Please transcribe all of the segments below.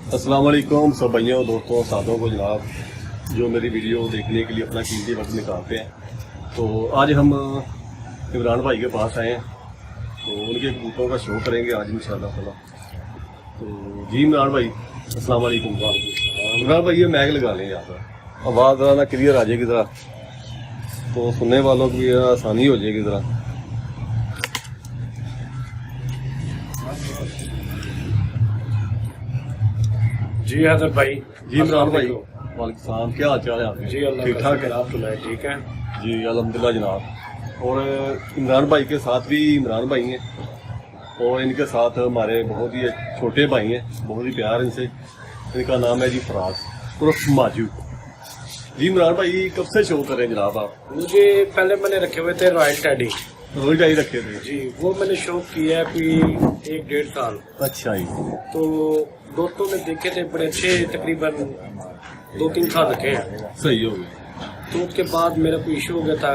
अस्सलाम वालेकुम सब भाइयों दोस्तों साथों को जनाब जो मेरी वीडियो देखने के लिए अपना कीमती वक्त निकालते हैं। तो आज हम इमरान भाई के पास आए हैं तो उनके कबूतरों का शो करेंगे आज इंशाल्लाह ताला। तो जी इमरान भाई अस्सलाम वालेकुम। इमरान भाई ये मैग लगा लें यहाँ पर, आवाज़ ज़रा ना क्लियर आ जाएगी ज़रा, तो सुनने वालों को भी आसानी हो जाएगी ज़रा। जी हैदर भाई। जी इमरान भाई वालेकुम सलाम, क्या हाल चाल है आपके? जी अल्लाह ठीक ठाक है आप सुनाए ठीक है? जी अल्हम्दुलिल्लाह जनाब। और इमरान भाई के साथ भी इमरान भाई हैं और इनके साथ हमारे बहुत ही छोटे भाई हैं, बहुत ही प्यार इनसे। इनका नाम है जी फराज उर्फ माजू। जी इमरान भाई कब से शो करें जनाब आप? मुझे पहले मैंने रखे हुए थे रॉयल टैडी। रोज आई रखे थे जी वो मैंने शौक किया है कोई 1-1.5 साल। अच्छा जी। तो दोस्तों ने देखे थे बड़े अच्छे, तकरीबन 2-3 साल रखे हैं। सही हो गया। तो उसके बाद मेरा कोई इशू हो गया था,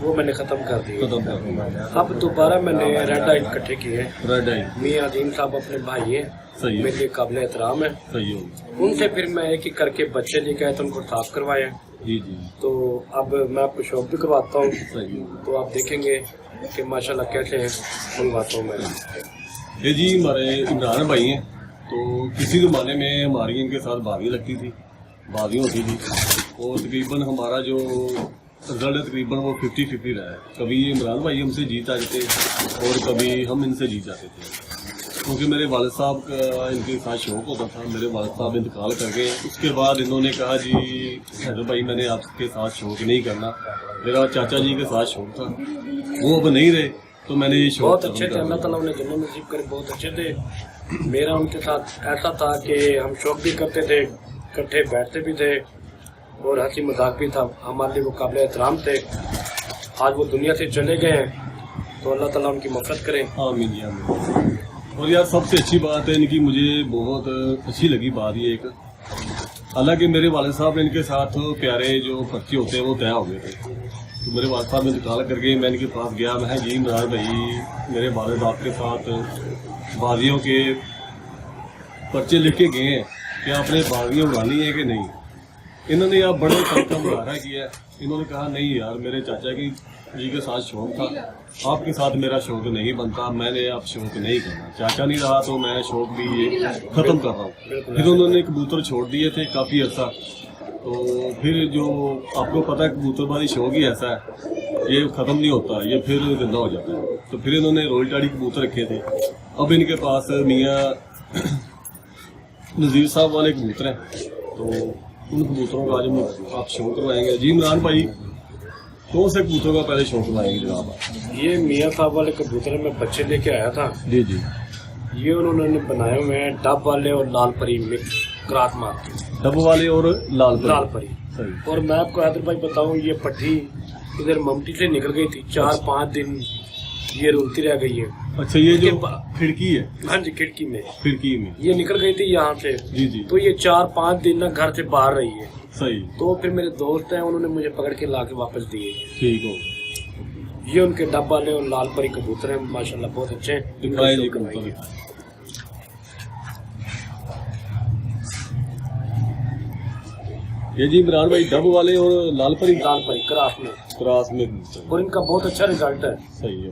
वो मैंने खत्म कर दिया। खत्म कर दिया। अब दोबारा मैंने रेड आई इकट्ठे किए। रेड आई मियां अजीम साहब अपने भाई हैं, सही है। मेरे काबिल एहतराम है। सही हो गया। उनसे फिर मैं एक एक करके बच्चे लेके आया तो उनको साफ करवाया। जी जी तो अब मैं आपको शौक भी करवाता हूँ, सही हो गया। तो आप देखेंगे कि माशाल्लाह कैसे हैं उन बातों में। ये जी हमारे इमरान भाई हैं, तो किसी ज़माने में हमारी इनके साथ बाजी लगती थी, बाजी होती थी और तकरीबन हमारा जो रिजल्ट है तकरीबन वो 50-50 रहा है। कभी इमरान भाई हमसे जीत आते थे और कभी हम इनसे जीत जाते थे, क्योंकि मेरे वालिद साहब का इनके साथ शौक होता था। मेरे वालिद साहब इंतकाल कर गए, उसके बाद इन्होंने कहा जी हैदर भाई मैंने आपके साथ शौक नहीं करना, मेरा चाचा जी के साथ शौक था, वो अब नहीं रहे तो मैंने ये शौक बहुत अच्छे थे, अल्लाह ताला उन्हें जन्नत नसीब करे, बहुत अच्छे थे। मेरा उनके साथ ऐसा था कि हम शौक भी करते थे, इकट्ठे बैठते भी थे और हंसी मजाक भी था। हमारे लिए वो काबिल एहतराम थे। आज वो दुनिया से चले गए हैं, तो अल्लाह ताला उनकी मफ़रत करे। आमीन या आमीन। और यार सबसे अच्छी बात है इनकी, मुझे बहुत अच्छी लगी बात ये एक, हालांकि मेरे वालिद साहब ने इनके साथ प्यारे जो पर्चे होते हैं वो तय हो गए थे, तो मेरे वालिद साहब इंतकाल कर गए। मैं इनके पास गया, मैं जी इमरान भाई मेरे वालिद आपके साथ बाजियों के पर्चे लिख के गए हैं कि आपने बाजियाँ उड़ानी है कि नहीं। इन्होंने यार बड़े तरीका मुजाहरा किया। इन्होंने कहा नहीं यार मेरे चाचा की जी के साथ शौक था, आपके साथ मेरा शौक नहीं बनता, मैंने आप शौक नहीं करना, चाचा नहीं रहा तो मैं शौक भी ये ख़त्म कर रहा हूँ। फिर उन्होंने कबूतर छोड़ दिए थे काफ़ी अर्सा। तो फिर जो आपको पता है कबूतरबाजी शौक ही ऐसा है, ये ख़त्म नहीं होता, ये फिर जिंदा हो जाता है। तो फिर इन्होंने रोयल टाड़ी कबूतर रखे थे। अब इनके पास मियाँ नज़ीर साहब वाले कबूतर हैं, तो उन कबूतरों का आज आप शौक करवाएंगे। जी इमरान भाई कौन से कबूतरों का पहले शौक करवाएंगे जनाब? ये मियाँ साहब वाले कबूतर में बच्चे लेके आया था। जी जी। ये उन्होंने बनाए हुए हैं डब वाले और लाल परी मिक्स क्रास मार के। डब वाले और लाल परी। सही। और मैं आपको हैदर भाई बताऊं, ये पट्टी इधर ममटी से निकल गई थी, 4-5 दिन ये रुलती रह गई है। अच्छा ये जो खिड़की है? हाँ जी खिड़की में ये निकल गई थी यहाँ से। जी जी। तो ये 4-5 दिन ना घर से बाहर रही है। सही। तो फिर मेरे दोस्त हैं, उन्होंने मुझे पकड़ के ला के वापस दिए। ठीक हो। ये उनके डब वाले और लाल परी कबूतर हैं, माशाल्लाह बहुत अच्छे हैं। ये जी इमरान भाई डब वाले और लाल परी क्रास में और इनका बहुत अच्छा रिजल्ट है। सही है।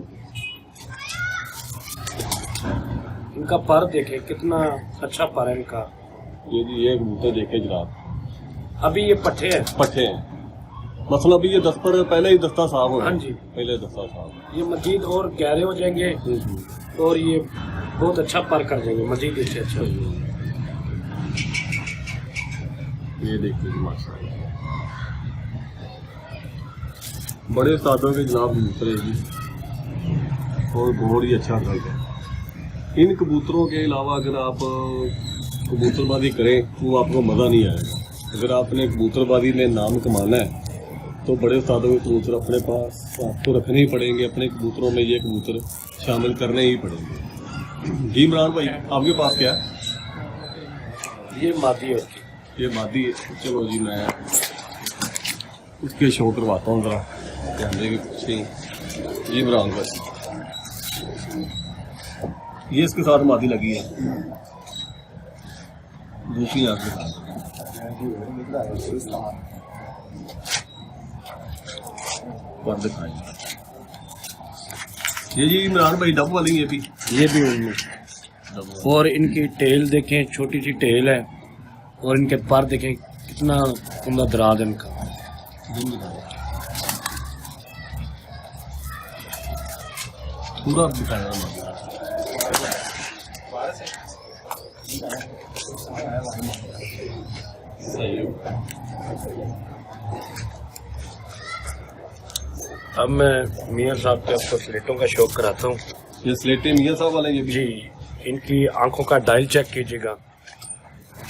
इनका पर देखे कितना अच्छा पर है इनका। ये जी ये कबूतर देखे जनाब, अभी ये पट्टे हैं। मतलब अभी ये 10 पर पहले ही दस्ता साफ हो। हाँ जी पहले दस्ता साफ। ये मजीद और गहरे हो जाएंगे और ये बहुत अच्छा पर कर देंगे मजीद इससे अच्छा। ये देखिए माशाल्लाह बड़े उस्तादों के जनाब कबूतर है जी और बहुत ही अच्छा रिजल्ट है। इन कबूतरों के अलावा अगर आप कबूतरबाजी करें तो आपको मज़ा नहीं आएगा। अगर आपने कबूतरबाजी में नाम कमाना है तो बड़े उस्तादों के कबूतर अपने पास आपको रखने ही पड़ेंगे, अपने कबूतरों में ये कबूतर शामिल करने ही पड़ेंगे। जी इमरान भाई आपके पास क्या है? ये मादी है, ये मादी है। चलो जी मैं उसके शो करवाता हूँ ज़रा, ध्यान देंगे कुछ नहीं। जी इमरान भाई ये इसके साथ मादी लगी है। दूसरी आंख दिखा पर दिखाई। ये जी इमरान भाई डब वाली ये भी उनमें। और इनकी टेल देखें, छोटी सी टेल है, और इनके पर देखें कितना उम्दा दराज है इनका। पूरा दिखाया अब मैं मियाँ साहब के आपको स्लेटों का शौक कराता हूँ। ये स्लेटें मियाँ साहब वाले ये भी जी, इनकी आंखों का डायल चेक कीजिएगा।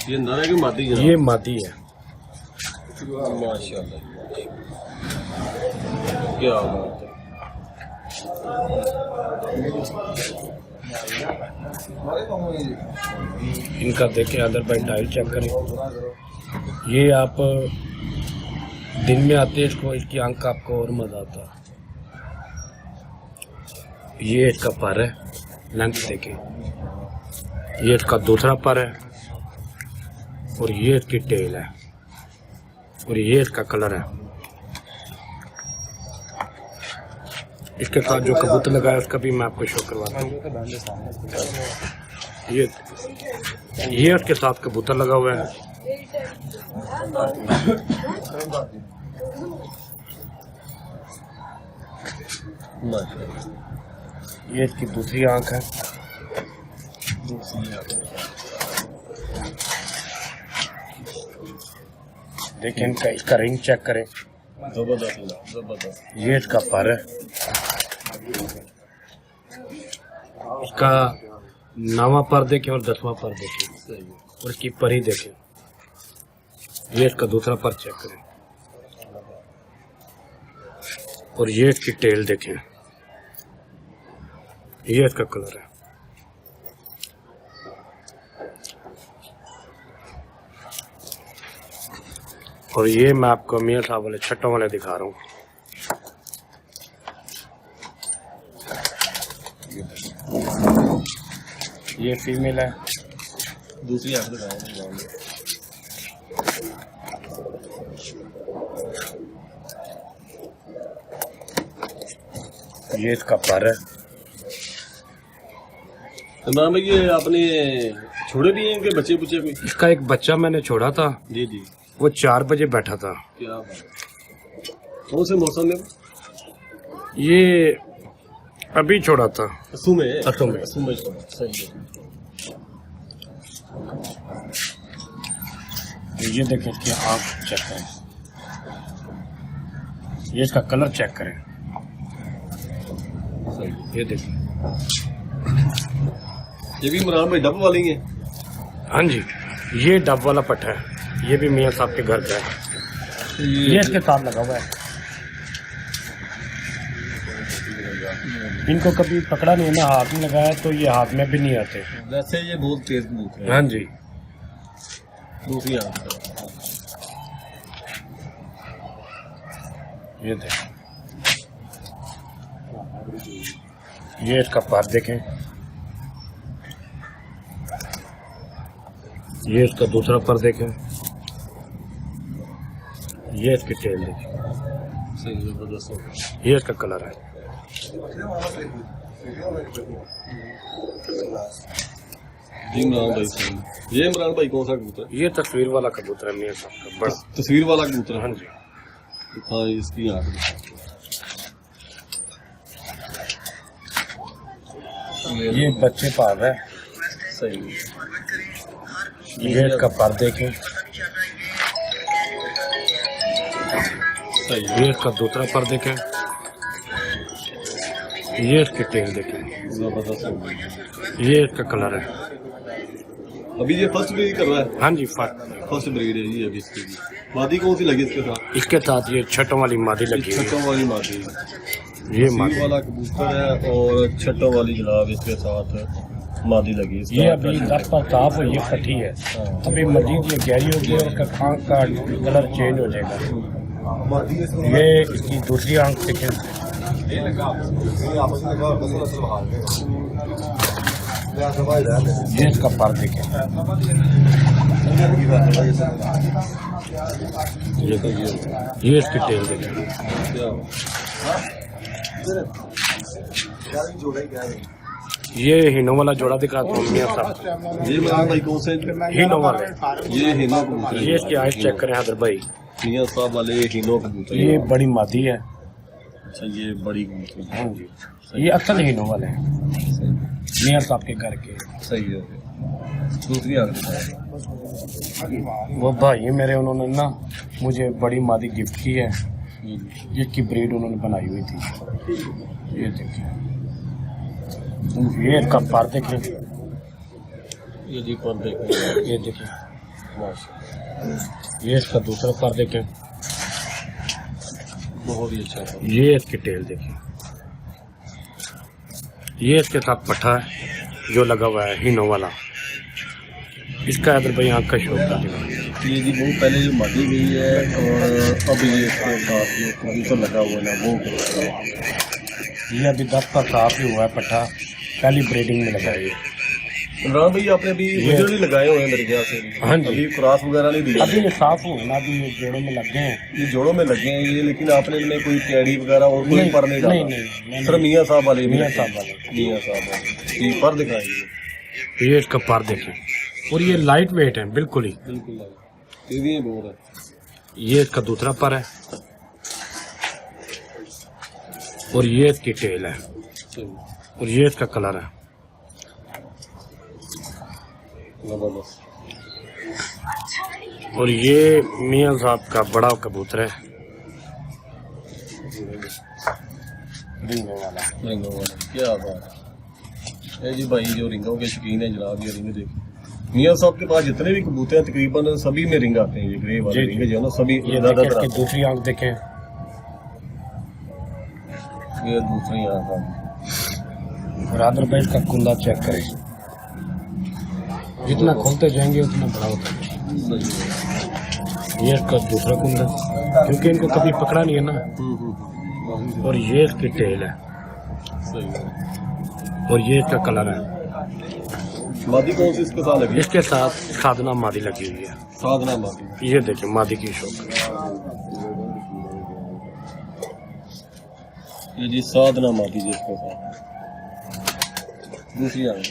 ये नर है कि मादी है? ये मादी है। माशाल्लाह, क्या बात है। इनका देखें अदर भाई डायल चेक करें। ये आप दिन में आते हैं इसको, इसकी आंख का आपको और मजा आता है। ये इसका पर है, लेंथ देखें। ये इसका दूसरा पर है, और ये इसकी टेल है, और ये इसका कलर है। इसके साथ जो कबूतर लगा है उसका भी मैं आपको शो करवाता हूँ। ये उसके साथ कबूतर लगा हुआ है। ये इसकी दूसरी आंख है। देखें इनका, इसका रिंग चेक करें। जबरदस्त। ये इसका पर है। इसका 9वां पर देखें और 10वां पर देखें, और इसकी परी देखें। ये इसका दूसरा पर चेक करें, और ये इसकी टेल देखें। ये इसका कलर है। और ये मैं आपको मियाँ साहब वाले छट्टों वाले दिखा रहा हूँ। ये फीमेल है। दूसरी आंख दिखाया। ये इसका पर है। इमरान भाई ये आपने छोड़े भी हैं इनके बच्चे बुच्चे भी? इसका एक बच्चा मैंने छोड़ा था। जी जी। वो 4 बजे बैठा था। क्या बात है। कौन से मौसम में? ये अभी छोड़ा था। असू में? असू में। असू में छोड़ा, सही है। ये देखें, इसकी आँख चेक करें। ये इसका कलर चेक करें। ये देखें। ये भी इमरान भाई डब वाली है? हाँ जी, ये डब वाला पट्टा है। ये भी मियाँ साहब के घर का है। ये इसके साथ लगा हुआ है। इनको कभी पकड़ा नहीं है ना, हाथ में लगाया तो ये हाथ में भी नहीं आते। वैसे ये बहुत तेज कबूतर है। हाँ जी। दूसरी आंख। ये देखें, ये इसका पर देखें। ये इसका दूसरा पर देखें। ये इसकी टेल देखें। सही जबरदस्त। ये इसका कलर है। इमरान भाई सही। ये इमरान भाई कौन सा कबूतर? ये तस्वीर वाला कबूतर है मियाँ साहब का, बड़ा। तस्वीर वाला कबूतर? हाँ जी। हाँ, इसकी आंख। ये बच्चे पाल रहा है। सही। ये इसका पर देखें। सही। ये इसका दूसरा पर देखें। ये इसकी टेल देखें। जबरदस्त। ये इसका कलर है। अभी ये फर्स्ट ब्रीड कर रहा है? हाँ जी, फर्स्ट ब्रीड है जी अभी इसकी। मादी कौन सी लगी इसके साथ? इसके साथ ये छठों वाली मादी लगी है। छठों वाली मादी। ये सील मादी वाला कबूतर है और छठों वाली जनाब इसके साथ मादी लगी। ये अभी रफ पर साफ हो, ये फटी है। अभी मजीद ये गहरी होगी और उसका आँख का कलर चेंज हो जाएगा। ये इसकी दूसरी आँख देखें। ये इसका पर देखें। ये इसकी टेल देखिए, ये हिनो वाला जोड़ा दिखा तो मियां साहब, ये इमरान भाई कौन से हिनो वाले, ये हिनो कबूतर, ये इसकी आइस चेक करें हैदर भाई, मियां साहब वाले हिनो कबूतर। ये बड़ी मादी है। अच्छा, ये बड़ी कबूतर। हाँ जी, ये असल हिनो वाले हैं मियां साहब के घर के। सही है। दूसरी आग वो भाई मेरे, उन्होंने ना मुझे बड़ी मादी गिफ्ट की है, जिसकी ब्रीड उन्होंने बनाई हुई थी। ये देखिए, ये इसका पर देखें, ये जी पर देखें, ये देखिए, ये इसका दूसरा पर देखें, बहुत ही अच्छा है। ये इसकी टेल देखिए, ये इसके साथ पट्ठा है जो लगा हुआ है हिनो वाला, इसका अदर भाई आँख का शौक है। ये जी बहुत पहले जो मादी गई है और अब ये इसके साथ जो कबूतर लगा हुआ है ना वो कबूतर है। ये अभी 10 का साफ ही हुआ है पट्ठा, पहली ब्रीडिंग में लगाई है। इमरान भाई आपने अभी वीडियो नहीं लगाए हुए हैं मेरे ख्याल से। हाँ जी, अभी क्रॉस वगैरह नहीं दिया। अभी ये साफ हो ना, अभी ये जोड़ों में लग गए हैं। ये जोड़ों में लगे हैं ये, लेकिन आपने इनमें कोई कैडी वगैरह और कोई पर नहीं डाला। नहीं, सिर्फ मियां साहब वाले, मियां साहब वाले, मियां साहब वाले। ये पर दिखाएंगे, ये इसका पर देखें, और ये लाइट वेट है बिल्कुल ही, बिल्कुल ये भी बहुत है। ये इसका दूसरा पर है, और ये इसकी टेल है, और ये इसका कलर है। जबरदस्त। और ये मियां साहब का बड़ा कबूतर है, रिंगों वाला। रिंगों वाला, क्या बात है। ये जी भाई जो रिंगों के शौकीन है जनाब, ये रिंग देखिए। मियां साहब के पास जितने भी कबूतर हैं तकरीबन सभी में रिंग आते हैं। ये ग्रे वाले रिंग जो है ना सभी ये ज्यादा देखें, इसकी दूसरी आंख देखें, ये दूसरी आंख आ। बरादर भाई इसका कुंदा चेक करें, जितना खोलते जाएंगे उतना बड़ा होता है। ये इसका दूसरा कुंदा, क्योंकि इनको कभी पकड़ा नहीं है ना। और ये इसकी टेल है, और ये इसका कलर है। मादी कौन सी इसके साथ लगी? इसके साथ साधना मादी लगी हुई है। साधना मादी, ये देखिए मादी की शौक, ये जी साधना मादी जी इसके साथ। दूसरी आंख।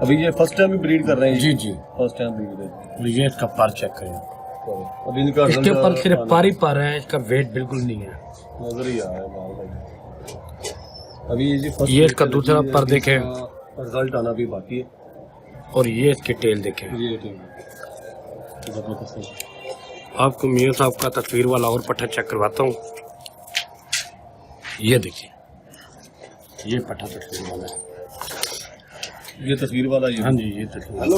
अभी ये फर्स्ट टाइम भी ब्रीड कर रहे हैं? जी जी, फर्स्ट टाइम ब्रीड है। और ये इसका पर चेक करें, अभी इनका इसके ऊपर सिर्फ पर ही पर है, इसका वेट बिल्कुल नहीं है, नजर ही आ रहा है माल भाई। अभी ये जी फर्स्ट, ये इसका दूसरा पर देखें, रिजल्ट आना भी बाकी है। और ये इसकी टेल देखें। ये जबरदस्त है। आपको मियां साहब का तस्वीर वाला और पट्टा चेक करवाता हूँ। ये देखिए, ये पट्टा तस्वीर वाला है। ये तस्वीर वाला ये। हाँ जी, ये तस्वीर। हेलो,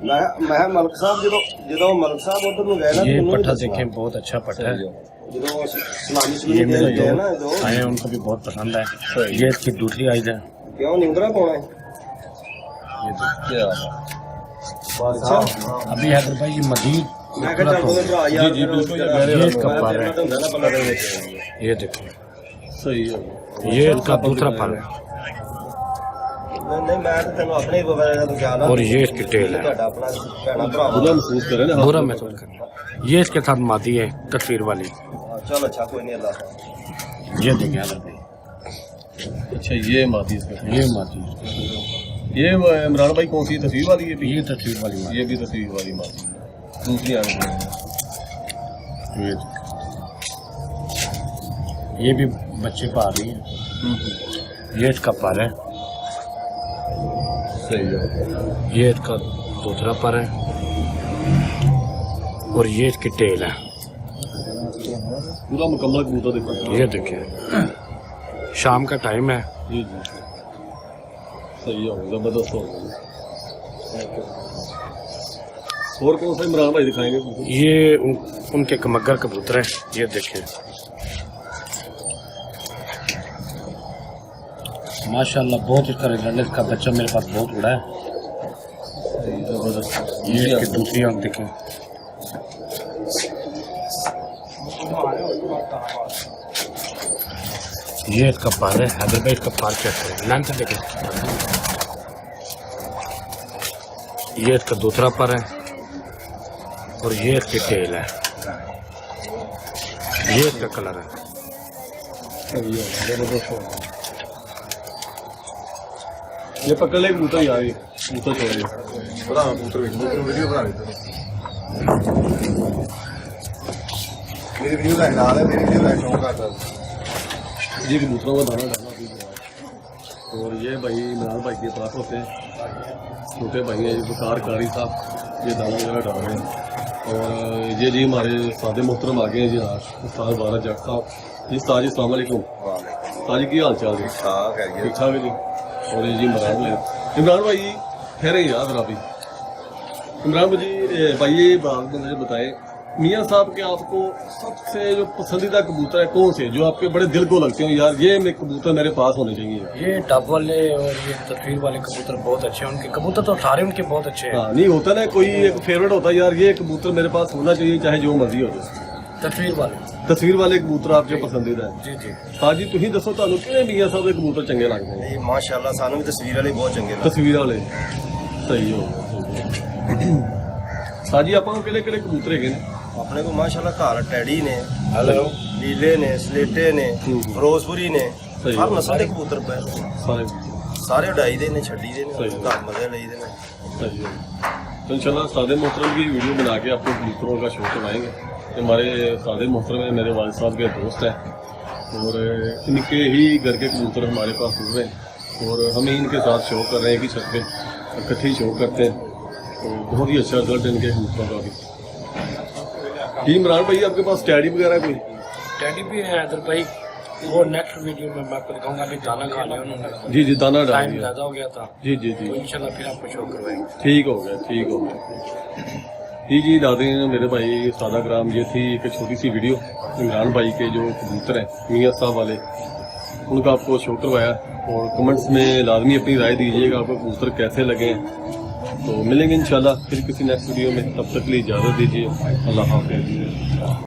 मैं मलक साहब जो मलक साहब उधर में गए ना, ये पट्टा देखें, बहुत अच्छा पट्टा है। जो सलामी ये मेरे गए ना, दोस्त आए हैं, उनको भी बहुत पसंद है। ये इसकी दूसरी आइज है। क्यों निंद्रा पाना है? ये देखिए, क्या अच्छा, अभी हैदर भाई ये मजीद मैं कहता हूँ जी जी बिल्कुल ये इसका पर है। है। ये देखिए, सही है। ये इसका दूसरा पर है, नहीं मैं तो तेन अपने वगैरह तो क्या ना। और ये इसकी टेल है। ਤੁਹਾਡਾ ਆਪਣਾ ਭੈਣਾ ਭਰਾ बुरा महसूस करे ना। बुरा महसूस करना। ये इसके साथ मादी है तस्वीर वाली। चल अच्छा कोई नहीं अल्लाह। ये देखिए हैदर भाई, अच्छा, ये मादी इसके साथ। ये मादी है। ये इमरान भाई कौन सी तस्वीर वाली है? ये तस्वीर वाली मादी। ये भी तस्वीर वाली मादी। दूसरी आंख। ये देखिए, ये भी बच्चे पा रही है। ये इसका पर है, सही है। ये इसका दूसरा पर है, और ये इसकी टेल है। पूरा मुकम्मल कबूतर देखो। ये देखिए, शाम का टाइम है। जी जी सही हो गया, जबरदस्त हो गया। और कौन सा इमरान भाई दिखाएंगे? ये उनके कमगर कबूतर है। ये देखिए, माशाल्लाह बहुत इसका रिजल्ट, इसका बच्चा मेरे पास बहुत बड़ा है। जबरदस्त। ये इसकी दूसरी आंख देखें, ये इसका पार है। हैदर भाई इसका पार चेक करें, लाइन से देखें। ये इसका दूसरा पर है और ये इसकी टेल है, ये इसका कलर है। ये पकड़ ले कबूतर यार, ये कबूतर छोड़े बड़ा कबूतर वीडियो बना लेते हैं। मेरी वीडियो का नाम है, मेरी वीडियो का शौक आता है। ये कबूतरों का दाना डालना अभी है। और ये भाई इमरान भाई के पास होते हैं, छोटे भाई हैं वकार कारी साहब, ये दाना वगैरह डाल रहे हैं। और ये जी हमारे सादे मोहतरम आ गए हैं जी आज, उस्ताद बारा जग साहब जी। उस्ताद जी अस्सलाम वालेकुम। उस्ताद जी की हाल चाल जी? ठीक ठाक है जी। और ये जी इमरान भाई ठहरे याद रहा भाई। इमरान जी भाई ये बात मुझे बताएं, मियाँ साहब के आपको सबसे जो पसंदीदा कबूतर है कौन से, जो आपके बड़े दिल को लगते हैं यार ये कबूतर मेरे पास होने चाहिए? ये डब वाले और ये तस्वीर वाले कबूतर बहुत अच्छे हैं। उनके कबूतर तो सारे उनके बहुत अच्छे हैं। हाँ, नहीं होता ना कोई एक फेवरेट होता है यार ये कबूतर मेरे पास होना चाहिए चाहे जो मर्जी हो जाए। तस्वीर वाले कबूतर आपके पसंदीदा है? जी जी। हाँ जी, तुम दसो ਤੁਹਾਨੂੰ ਕਿਹੜੇ ਮੀਆਂ ਸਾਹਿਬ ਦੇ ਕਬੂतर ਚੰਗੇ ਲੱਗਦੇ ਨੇ? ਇਹ ਮਾਸ਼ਾਅੱਲਾ ਸਾਨੂੰ ਵੀ ਤਸਵੀਰ ਵਾਲੇ ਬਹੁਤ ਚੰਗੇ ਲੱਗਦੇ। ਤਸਵੀਰ ਵਾਲੇ ਸਹੀ ਹੋ। ਸਾਜੀ ਆਪਾਂ ਨੂੰ ਕਿਹੜੇ ਕਿਹੜੇ ਕਬੂਤਰ ਹੈਗੇ ਨੇ? ਆਪਣੇ ਕੋਲ ਮਾਸ਼ਾਅੱਲਾ ਘਰ ਟੈਡੀ ਨੇ, हेलो। ਨੀਲੇ ਨੇ, ਸਲੇਟੇ ਨੇ, ਫਿਰੋਜ਼ਪੁਰੀ ਨੇ, ਸਹੀ ਹਰ ਨਸਲ ਦੇ ਕਬੂਤਰ ਪਏ ਸਾਰੇ ਸਾਰੇ ਉਡਾਈ ਦੇ ਨੇ, ਛੱਡੀ ਦੇ ਨੇ, ਸਹੀ। ਘਰ ਮਜ਼ੇ ਲਈਦੇ ਨੇ। सही है। तो इंशाल्लाह सादे मोहतरम की वीडियो बना के आपको कबूतरों का शो करवाएंगे। ये हमारे सादे मोहतरम है, मेरे वालिद साहब के दोस्त हैं और इनके ही घर के कबूतर हमारे पास उड़ रहे हैं और हम ही इनके साथ शो कर रहे हैं कि छत पे इकट्ठे ही शो करते हैं। तो बहुत ही अच्छा रिजल्ट इनके कबूतरों का भी। जी इमरान भाई आपके पास टैडी वगैरह कोई? टैडी भी है इधर भाई, वो नेक्स्ट वीडियो में मैं आपको दिखाऊंगा। अभी दाना खा लिया उन्होंने, जी जी, दाना डाल टाइम दिया। ज्यादा हो गया था, जी जी जी, तो इंशाल्लाह फिर आपको शो करवाएंगे। ठीक हो गया, ठीक हो गया। जी जी, नाज़रीन मेरे भाई सादा ग्राम, ये थी एक छोटी सी वीडियो इमरान भाई के जो कबूतर हैं मियाँ साहब वाले, उनका आपको शो करवाया। और कमेंट्स में लाजमी अपनी राय दीजिएगा आपको कबूतर कैसे लगे हैं। तो मिलेंगे इंशाल्लाह फिर किसी नेक्स्ट वीडियो में, तब तक के लिए इजाज़त दीजिए। अल्लाह हाफ़िज़।